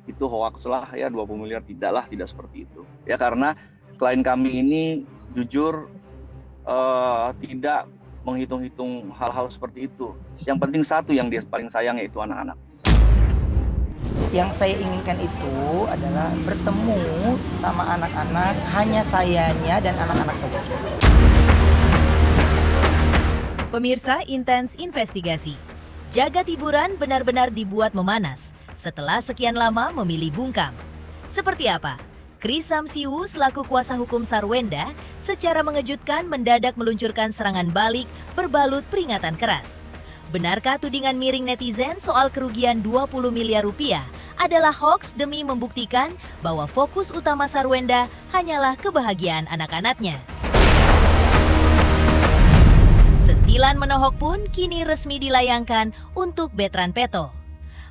itu hoax lah ya, 20 miliar tidak seperti itu. Ya karena klien kami ini jujur tidak menghitung-hitung hal-hal seperti itu. Yang penting satu yang dia paling sayang, yaitu anak-anak. Yang saya inginkan itu adalah bertemu sama anak-anak, hanya sayanya dan anak-anak saja. Pemirsa Intens Investigasi, Jagat Hiburan benar-benar dibuat memanas setelah sekian lama memilih bungkam. Seperti apa? Chris Samsiu selaku kuasa hukum Sarwenda secara mengejutkan mendadak meluncurkan serangan balik berbalut peringatan keras. Benarkah tudingan miring netizen soal kerugian 20 miliar rupiah adalah hoax demi membuktikan bahwa fokus utama Sarwenda hanyalah kebahagiaan anak-anaknya? Sentilan menohok pun kini resmi dilayangkan untuk Betran Peto.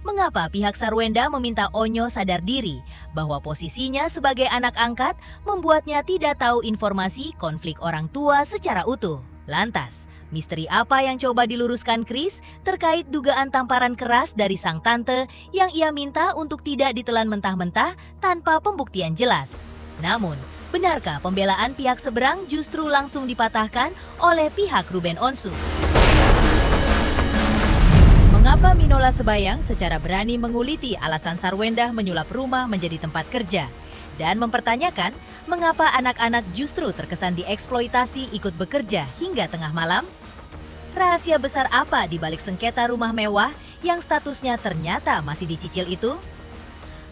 Mengapa pihak Sarwenda meminta Onyo sadar diri bahwa posisinya sebagai anak angkat membuatnya tidak tahu informasi konflik orang tua secara utuh? Lantas, misteri apa yang coba diluruskan Chris terkait dugaan tamparan keras dari sang tante yang ia minta untuk tidak ditelan mentah-mentah tanpa pembuktian jelas? Namun, benarkah pembelaan pihak seberang justru langsung dipatahkan oleh pihak Ruben Onsu? Mengapa Minola Sebayang secara berani menguliti alasan Sarwenda menyulap rumah menjadi tempat kerja dan mempertanyakan mengapa anak-anak justru terkesan dieksploitasi ikut bekerja hingga tengah malam? Rahasia besar apa di balik sengketa rumah mewah yang statusnya ternyata masih dicicil itu?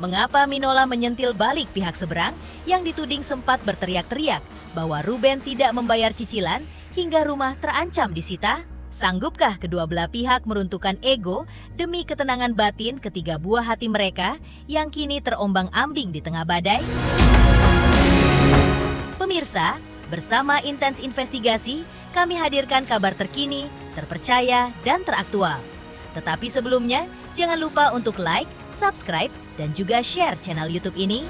Mengapa Minola menyentil balik pihak seberang yang dituding sempat berteriak-teriak bahwa Ruben tidak membayar cicilan hingga rumah terancam disita? Sanggupkah kedua belah pihak meruntuhkan ego demi ketenangan batin ketiga buah hati mereka yang kini terombang-ambing di tengah badai? Pemirsa, bersama Intens Investigasi, kami hadirkan kabar terkini, terpercaya, dan teraktual. Tetapi sebelumnya, jangan lupa untuk like, subscribe, dan juga share channel YouTube ini.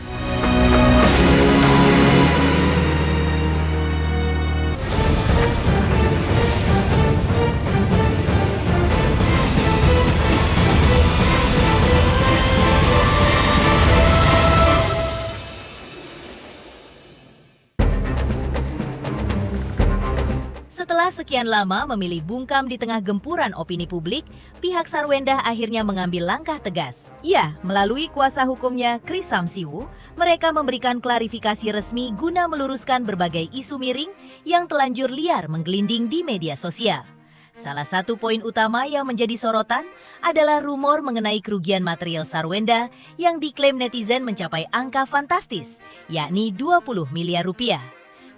Setelah sekian lama memilih bungkam di tengah gempuran opini publik, pihak Sarwenda akhirnya mengambil langkah tegas. Ya, melalui kuasa hukumnya Chris Samsiu, mereka memberikan klarifikasi resmi guna meluruskan berbagai isu miring yang telanjur liar menggelinding di media sosial. Salah satu poin utama yang menjadi sorotan adalah rumor mengenai kerugian material Sarwenda yang diklaim netizen mencapai angka fantastis, yakni 20 miliar rupiah.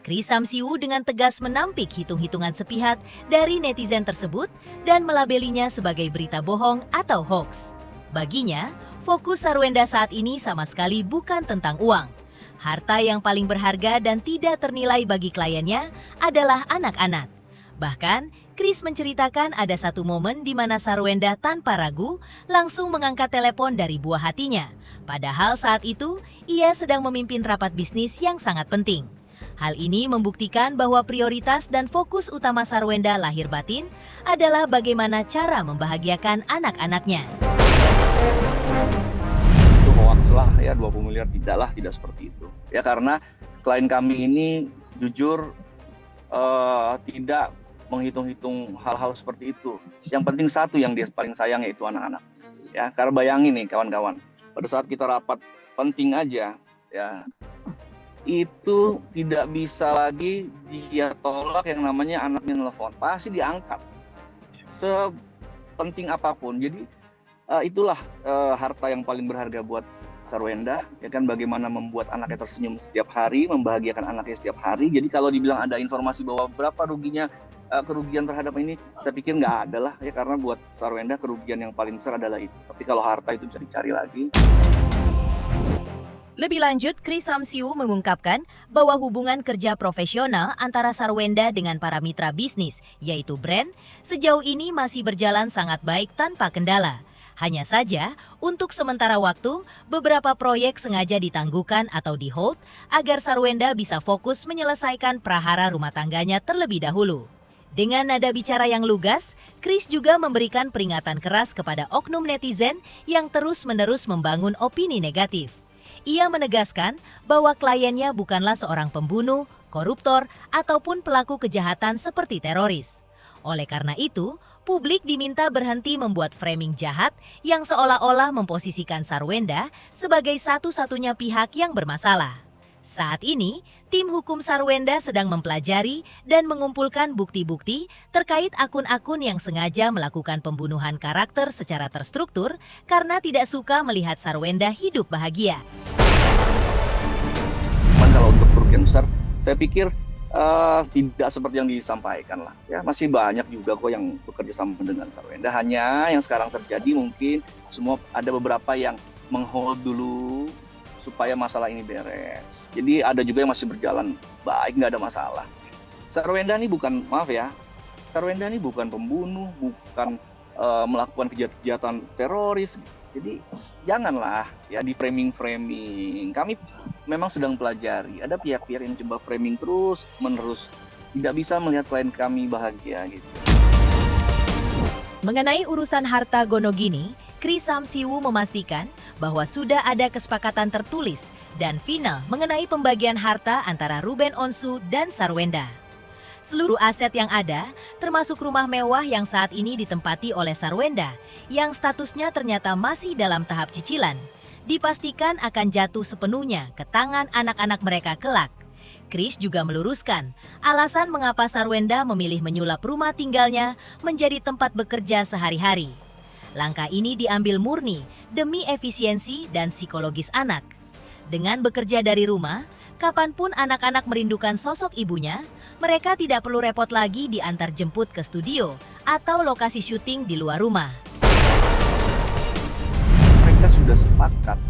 Chris Samsiu dengan tegas menampik hitung-hitungan sepihak dari netizen tersebut dan melabelinya sebagai berita bohong atau hoax. Baginya, fokus Sarwenda saat ini sama sekali bukan tentang uang. Harta yang paling berharga dan tidak ternilai bagi kliennya adalah anak-anak. Bahkan, Chris menceritakan ada satu momen di mana Sarwenda tanpa ragu langsung mengangkat telepon dari buah hatinya. Padahal saat itu, ia sedang memimpin rapat bisnis yang sangat penting. Hal ini membuktikan bahwa prioritas dan fokus utama Sarwenda lahir batin adalah bagaimana cara membahagiakan anak-anaknya. Itu hoax lah ya, 20 miliar tidak seperti itu. Ya karena klien kami ini jujur tidak menghitung-hitung hal-hal seperti itu. Yang penting satu yang dia paling sayang, yaitu anak-anak. Ya, karena bayangin nih kawan-kawan, pada saat kita rapat penting aja, ya itu tidak bisa lagi dia tolak yang namanya anaknya nelfon, pasti diangkat sepenting apapun. Jadi itulah harta yang paling berharga buat Sarwenda, ya kan, bagaimana membuat anaknya tersenyum setiap hari, membahagiakan anaknya setiap hari. Jadi kalau dibilang ada informasi bahwa berapa ruginya kerugian terhadap ini, saya pikir nggak ada lah ya, karena buat Sarwenda kerugian yang paling besar adalah itu. Tapi kalau harta itu bisa dicari lagi. Lebih lanjut, Chris Samsiu mengungkapkan bahwa hubungan kerja profesional antara Sarwenda dengan para mitra bisnis, yaitu brand, sejauh ini masih berjalan sangat baik tanpa kendala. Hanya saja, untuk sementara waktu, beberapa proyek sengaja ditangguhkan atau di-hold agar Sarwenda bisa fokus menyelesaikan prahara rumah tangganya terlebih dahulu. Dengan nada bicara yang lugas, Kris juga memberikan peringatan keras kepada oknum netizen yang terus-menerus membangun opini negatif. Ia menegaskan bahwa kliennya bukanlah seorang pembunuh, koruptor, ataupun pelaku kejahatan seperti teroris. Oleh karena itu, publik diminta berhenti membuat framing jahat yang seolah-olah memposisikan Sarwenda sebagai satu-satunya pihak yang bermasalah. Saat ini, tim hukum Sarwenda sedang mempelajari dan mengumpulkan bukti-bukti terkait akun-akun yang sengaja melakukan pembunuhan karakter secara terstruktur karena tidak suka melihat Sarwenda hidup bahagia. Kalau untuk kerugian besar, saya pikir tidak seperti yang disampaikan lah. Ya, masih banyak juga kok yang bekerja sama dengan Sarwenda. Hanya yang sekarang terjadi mungkin semua ada beberapa yang menghold dulu supaya masalah ini beres. Jadi ada juga yang masih berjalan baik, nggak ada masalah. Sarwenda ini bukan, maaf ya, Sarwenda ini bukan pembunuh, bukan melakukan kejahatan teroris. Jadi janganlah ya di framing. Kami memang sedang pelajari. Ada pihak-pihak yang coba framing terus menerus, tidak bisa melihat klien kami bahagia gitu. Mengenai urusan harta Gonogini, Kris Samsiwu memastikan bahwa sudah ada kesepakatan tertulis dan final mengenai pembagian harta antara Ruben Onsu dan Sarwenda. Seluruh aset yang ada, termasuk rumah mewah yang saat ini ditempati oleh Sarwenda, yang statusnya ternyata masih dalam tahap cicilan, dipastikan akan jatuh sepenuhnya ke tangan anak-anak mereka kelak. Kris juga meluruskan alasan mengapa Sarwenda memilih menyulap rumah tinggalnya menjadi tempat bekerja sehari-hari. Langkah ini diambil murni demi efisiensi dan psikologis anak. Dengan bekerja dari rumah, kapanpun anak-anak merindukan sosok ibunya, mereka tidak perlu repot lagi diantar jemput ke studio atau lokasi syuting di luar rumah. Mereka sudah sepakat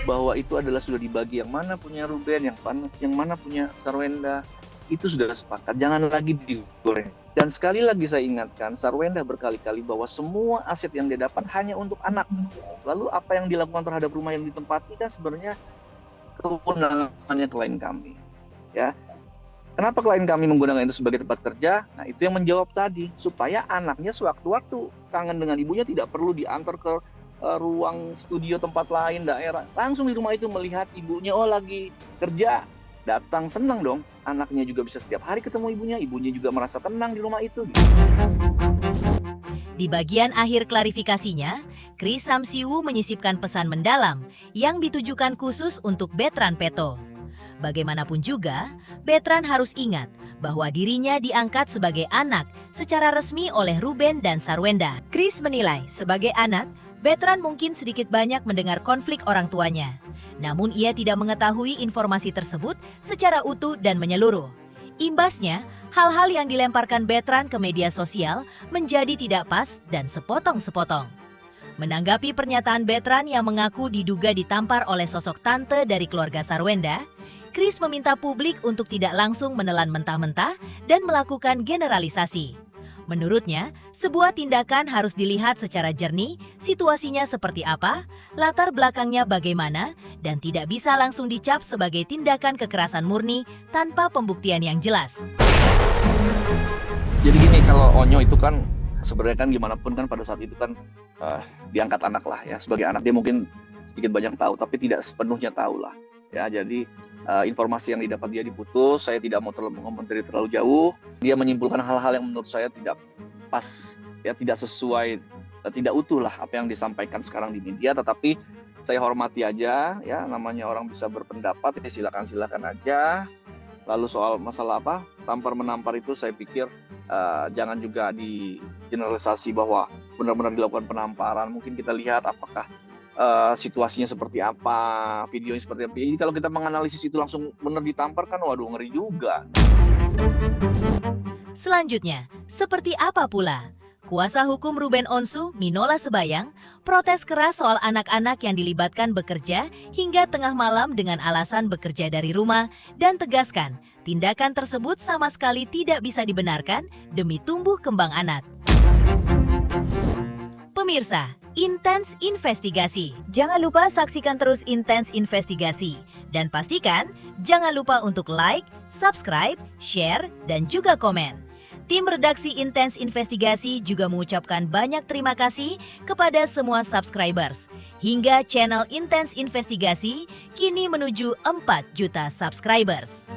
bahwa itu adalah sudah dibagi, yang mana punya Ruben, yang mana punya Sarwenda. Itu sudah sepakat, jangan lagi digoreng. Dan sekali lagi saya ingatkan, Sarwenda berkali-kali bahwa semua aset yang dia dapat hanya untuk anak. Lalu apa yang dilakukan terhadap rumah yang ditempati kan sebenarnya kewenangannya klien kami. Ya, kenapa klien kami menggunakan itu sebagai tempat kerja? Nah, itu yang menjawab tadi, supaya anaknya sewaktu-waktu kangen dengan ibunya tidak perlu diantar ke ruang studio tempat lain, daerah. Langsung di rumah itu melihat ibunya, oh lagi kerja, datang, senang dong. Anaknya juga bisa setiap hari ketemu ibunya juga merasa tenang di rumah itu. Di bagian akhir klarifikasinya, Kris Samsiwu menyisipkan pesan mendalam yang ditujukan khusus untuk Betran Peto. Bagaimanapun juga, Betran harus ingat bahwa dirinya diangkat sebagai anak secara resmi oleh Ruben dan Sarwenda. Kris menilai sebagai anak, Betran mungkin sedikit banyak mendengar konflik orang tuanya. Namun ia tidak mengetahui informasi tersebut secara utuh dan menyeluruh. Imbasnya, hal-hal yang dilemparkan Betran ke media sosial menjadi tidak pas dan sepotong-sepotong. Menanggapi pernyataan Betran yang mengaku diduga ditampar oleh sosok tante dari keluarga Sarwenda, Kris meminta publik untuk tidak langsung menelan mentah-mentah dan melakukan generalisasi. Menurutnya, sebuah tindakan harus dilihat secara jernih, situasinya seperti apa, latar belakangnya bagaimana, dan tidak bisa langsung dicap sebagai tindakan kekerasan murni tanpa pembuktian yang jelas. Jadi gini, kalau Onyo itu kan sebenarnya kan gimana pun kan pada saat itu kan diangkat anak lah ya. Sebagai anak dia mungkin sedikit banyak tahu, tapi tidak sepenuhnya tahu lah. Ya, jadi informasi yang didapat dia diputus, saya tidak mau mengomentari terlalu jauh. Dia menyimpulkan hal-hal yang menurut saya tidak pas, ya tidak sesuai, tidak utuh lah apa yang disampaikan sekarang di media. Tetapi saya hormati aja, ya namanya orang bisa berpendapat, ya silakan aja. Lalu soal masalah apa tampar menampar itu, saya pikir jangan juga di generalisasi bahwa benar-benar dilakukan penamparan. Mungkin kita lihat apakah situasinya seperti apa, videonya seperti apa. Jadi kalau kita menganalisis itu langsung benar ditampar kan, waduh ngeri juga. Selanjutnya, seperti apa pula? Kuasa hukum Ruben Onsu, Minola Sebayang, protes keras soal anak-anak yang dilibatkan bekerja hingga tengah malam dengan alasan bekerja dari rumah dan tegaskan tindakan tersebut sama sekali tidak bisa dibenarkan demi tumbuh kembang anak. Pemirsa, Intens Investigasi. Jangan lupa saksikan terus Intens Investigasi. Dan pastikan jangan lupa untuk like, subscribe, share, dan juga komen. Tim redaksi Intens Investigasi juga mengucapkan banyak terima kasih kepada semua subscribers. Hingga channel Intens Investigasi kini menuju 4 juta subscribers.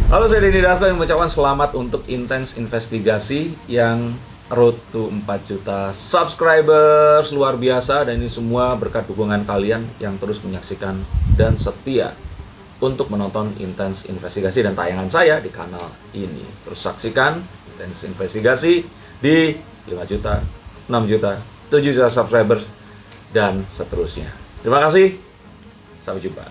Halo, saya Denny Darto yang mengucapkan selamat untuk Intens Investigasi yang road to 4 juta subscribers. Luar biasa, dan ini semua berkat dukungan kalian yang terus menyaksikan dan setia untuk menonton Intens Investigasi dan tayangan saya di kanal ini. Terus saksikan Intens Investigasi di 5 juta, 6 juta, 7 juta subscribers, dan seterusnya. Terima kasih, sampai jumpa.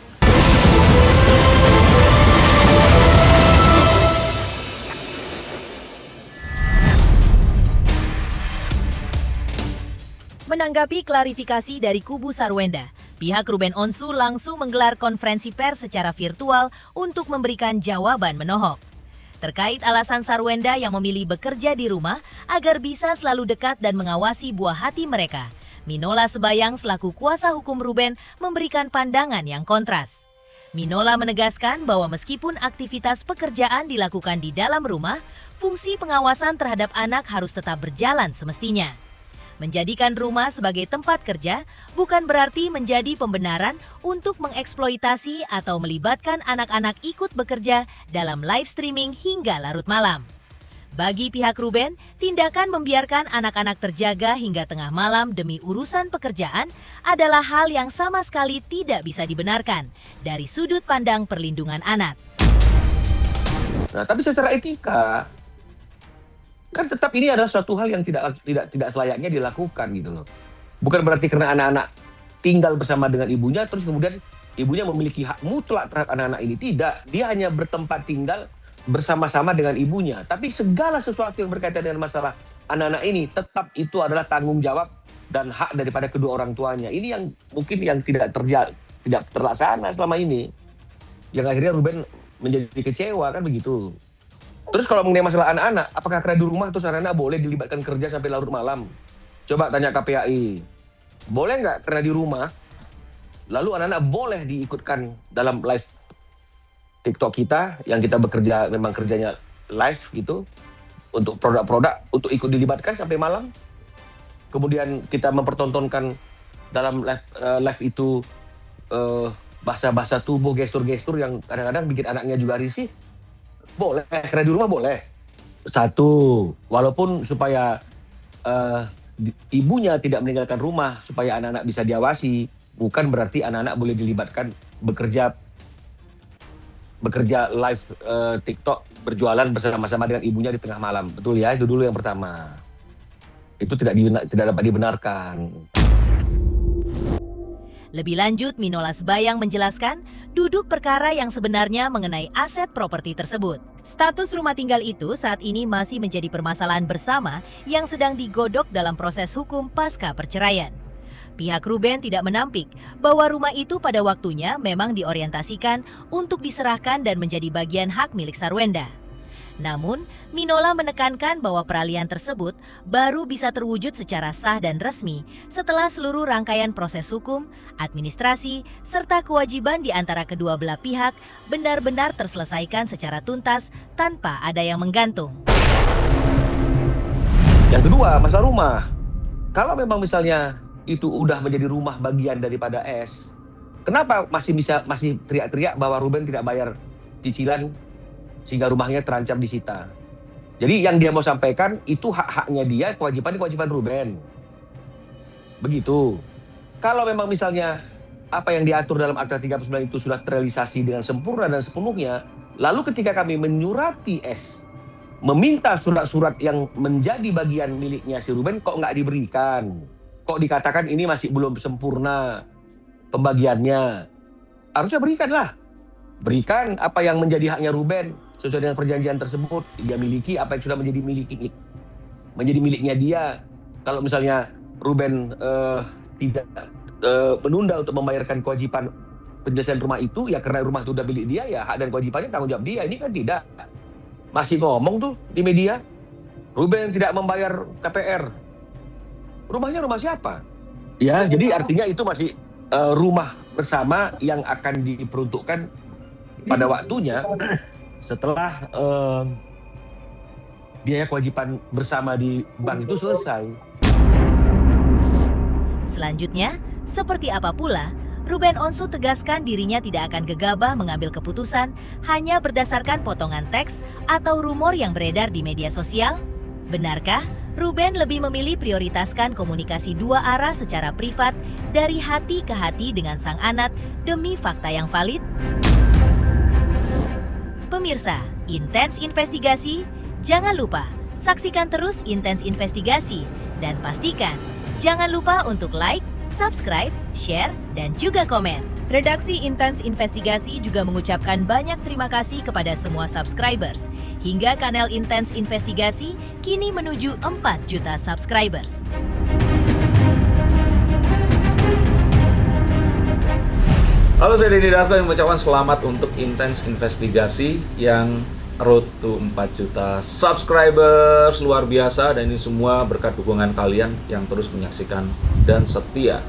Menanggapi klarifikasi dari kubu Sarwenda, pihak Ruben Onsu langsung menggelar konferensi pers secara virtual untuk memberikan jawaban menohok. Terkait alasan Sarwenda yang memilih bekerja di rumah agar bisa selalu dekat dan mengawasi buah hati mereka, Minola Sebayang selaku kuasa hukum Ruben memberikan pandangan yang kontras. Minola menegaskan bahwa meskipun aktivitas pekerjaan dilakukan di dalam rumah, fungsi pengawasan terhadap anak harus tetap berjalan semestinya. Menjadikan rumah sebagai tempat kerja bukan berarti menjadi pembenaran untuk mengeksploitasi atau melibatkan anak-anak ikut bekerja dalam live streaming hingga larut malam. Bagi pihak Ruben, tindakan membiarkan anak-anak terjaga hingga tengah malam demi urusan pekerjaan adalah hal yang sama sekali tidak bisa dibenarkan dari sudut pandang perlindungan anak. Nah, tapi secara etika kan tetap ini adalah suatu hal yang tidak selayaknya dilakukan gitu loh. Bukan berarti karena anak-anak tinggal bersama dengan ibunya terus kemudian ibunya memiliki hak mutlak terhadap anak-anak ini. Tidak, dia hanya bertempat tinggal bersama-sama dengan ibunya. Tapi segala sesuatu yang berkaitan dengan masalah anak-anak ini tetap itu adalah tanggung jawab dan hak daripada kedua orang tuanya. Ini yang mungkin yang tidak terlaksana selama ini. Yang akhirnya Ruben menjadi kecewa kan begitu. Terus kalau mengenai masalah anak-anak, apakah karena di rumah terus anak-anak boleh dilibatkan kerja sampai larut malam? Coba tanya KPAI. Boleh nggak karena di rumah, lalu anak-anak boleh diikutkan dalam live TikTok kita, yang kita bekerja, memang kerjanya live gitu, untuk produk-produk, untuk ikut dilibatkan sampai malam? Kemudian kita mempertontonkan dalam live itu bahasa-bahasa tubuh, gestur-gestur yang kadang-kadang bikin anaknya juga risih. Boleh, karena di rumah boleh. Satu, walaupun supaya ibunya tidak meninggalkan rumah, supaya anak-anak bisa diawasi, bukan berarti anak-anak boleh dilibatkan bekerja live TikTok, berjualan bersama-sama dengan ibunya di tengah malam. Betul ya, itu dulu yang pertama. Itu tidak dapat dibenarkan. Lebih lanjut, Minola Sebayang menjelaskan duduk perkara yang sebenarnya mengenai aset properti tersebut. Status rumah tinggal itu saat ini masih menjadi permasalahan bersama yang sedang digodok dalam proses hukum pasca perceraian. Pihak Ruben tidak menampik bahwa rumah itu pada waktunya memang diorientasikan untuk diserahkan dan menjadi bagian hak milik Sarwenda. Namun, Minola menekankan bahwa peralihan tersebut baru bisa terwujud secara sah dan resmi setelah seluruh rangkaian proses hukum, administrasi, serta kewajiban di antara kedua belah pihak benar-benar terselesaikan secara tuntas tanpa ada yang menggantung. Yang kedua, masalah rumah. Kalau memang misalnya itu udah menjadi rumah bagian daripada S, kenapa masih teriak-teriak bahwa Ruben tidak bayar cicilan sehingga rumahnya terancam disita? Jadi yang dia mau sampaikan itu hak-haknya dia, kewajiban Ruben. Begitu. Kalau memang misalnya apa yang diatur dalam Akta 39 itu sudah terrealisasi dengan sempurna dan sepenuhnya, lalu ketika kami menyurati S, meminta surat-surat yang menjadi bagian miliknya si Ruben, kok nggak diberikan? Kok dikatakan ini masih belum sempurna pembagiannya? Harusnya berikanlah. Berikan apa yang menjadi haknya Ruben sesuai dengan perjanjian tersebut. Dia miliki apa yang sudah menjadi miliknya dia. Kalau misalnya Ruben tidak menunda untuk membayarkan kewajiban penyelesaian rumah itu, ya karena rumah itu udah milik dia, ya hak dan kewajibannya tanggung jawab dia. Ini kan tidak. Masih ngomong tuh di media, Ruben tidak membayar KPR. Rumahnya rumah siapa? Ya, jadi artinya itu masih rumah bersama yang akan diperuntukkan pada waktunya setelah biaya kewajiban bersama di bank itu selesai. Selanjutnya, seperti apa pula, Ruben Onsu tegaskan dirinya tidak akan gegabah mengambil keputusan hanya berdasarkan potongan teks atau rumor yang beredar di media sosial. Benarkah Ruben lebih memilih prioritaskan komunikasi dua arah secara privat dari hati ke hati dengan sang anak demi fakta yang valid? Pemirsa, Intens Investigasi, jangan lupa saksikan terus Intens Investigasi dan pastikan jangan lupa untuk like, subscribe, share, dan juga komen. Redaksi Intens Investigasi juga mengucapkan banyak terima kasih kepada semua subscribers. Hingga kanal Intens Investigasi kini menuju 4 juta subscribers. Halo, saya Denny Darto yang mengucapkan selamat untuk Intens Investigasi yang road to 4 juta subscribers. Luar biasa, dan ini semua berkat dukungan kalian yang terus menyaksikan dan setia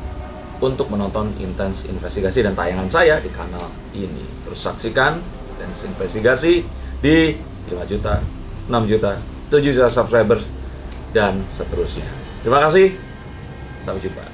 untuk menonton Intens Investigasi dan tayangan saya di kanal ini. Terus saksikan Intens Investigasi di 5 juta, 6 juta, 7 juta subscribers, dan seterusnya. Terima kasih, sampai jumpa.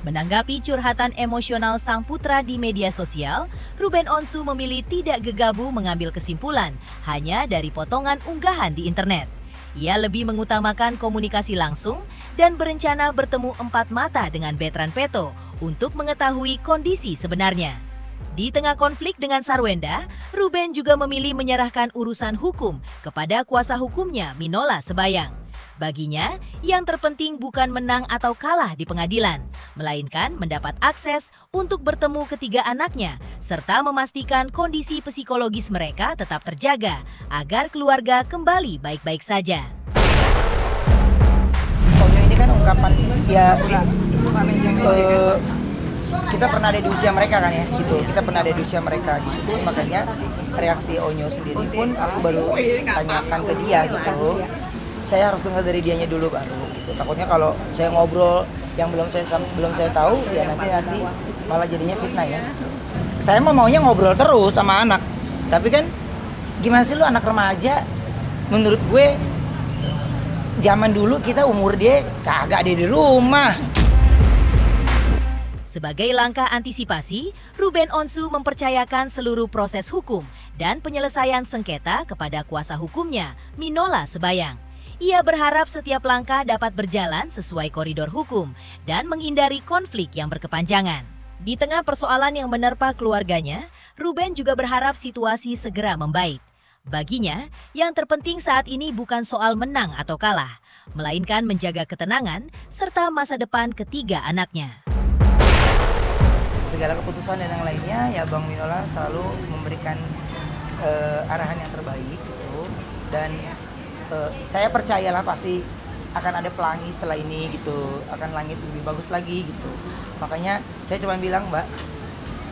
Menanggapi curhatan emosional sang putra di media sosial, Ruben Onsu memilih tidak gegabah mengambil kesimpulan hanya dari potongan unggahan di internet. Ia lebih mengutamakan komunikasi langsung dan berencana bertemu 4 mata dengan Bertrand Peto untuk mengetahui kondisi sebenarnya. Di tengah konflik dengan Sarwenda, Ruben juga memilih menyerahkan urusan hukum kepada kuasa hukumnya Minola Sebayang. Baginya, yang terpenting bukan menang atau kalah di pengadilan, melainkan mendapat akses untuk bertemu ketiga anaknya, serta memastikan kondisi psikologis mereka tetap terjaga agar keluarga kembali baik-baik saja. Onyo ini kan ungkapan ya kita pernah ada di usia mereka kan ya gitu. Kita pernah ada di usia mereka gitu. Makanya reaksi Onyo sendiri pun aku baru tanyakan ke dia gitu. Saya harus dengar dari dianya dulu baru gitu. Takutnya kalau saya ngobrol yang belum saya tahu ya nanti malah jadinya fitnah ya. Saya maunya ngobrol terus sama anak. Tapi kan gimana sih lu anak remaja? Menurut gue zaman dulu kita umur dia kagak ada di rumah. Sebagai langkah antisipasi, Ruben Onsu mempercayakan seluruh proses hukum dan penyelesaian sengketa kepada kuasa hukumnya, Minola Sebayang. Ia berharap setiap langkah dapat berjalan sesuai koridor hukum dan menghindari konflik yang berkepanjangan. Di tengah persoalan yang menerpa keluarganya, Ruben juga berharap situasi segera membaik. Baginya, yang terpenting saat ini bukan soal menang atau kalah, melainkan menjaga ketenangan serta masa depan ketiga anaknya. Segala keputusan dan yang lainnya ya Bang Minola selalu memberikan arahan yang terbaik gitu. Dan saya percayalah pasti akan ada pelangi setelah ini gitu, akan langit lebih bagus lagi gitu. Makanya saya cuma bilang Mbak,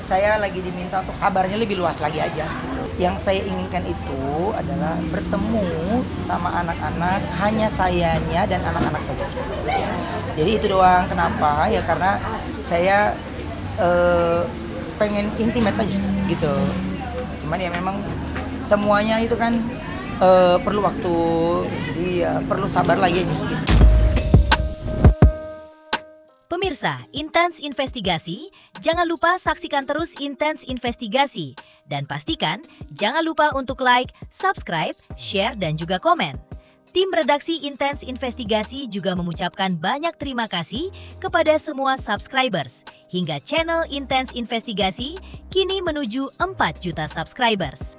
saya lagi diminta untuk sabarnya lebih luas lagi aja gitu. Yang saya inginkan itu adalah bertemu sama anak-anak, hanya sayanya dan anak-anak saja. Jadi itu doang. Kenapa? Ya karena saya pengen intimate aja gitu. Cuman ya memang semuanya itu kan perlu waktu, jadi ya perlu sabar lagi aja gitu. Pemirsa, Intens Investigasi, jangan lupa saksikan terus Intens Investigasi. Dan pastikan jangan lupa untuk like, subscribe, share, dan juga komen. Tim redaksi Intens Investigasi juga mengucapkan banyak terima kasih kepada semua subscribers. Hingga channel Intens Investigasi kini menuju 4 juta subscribers.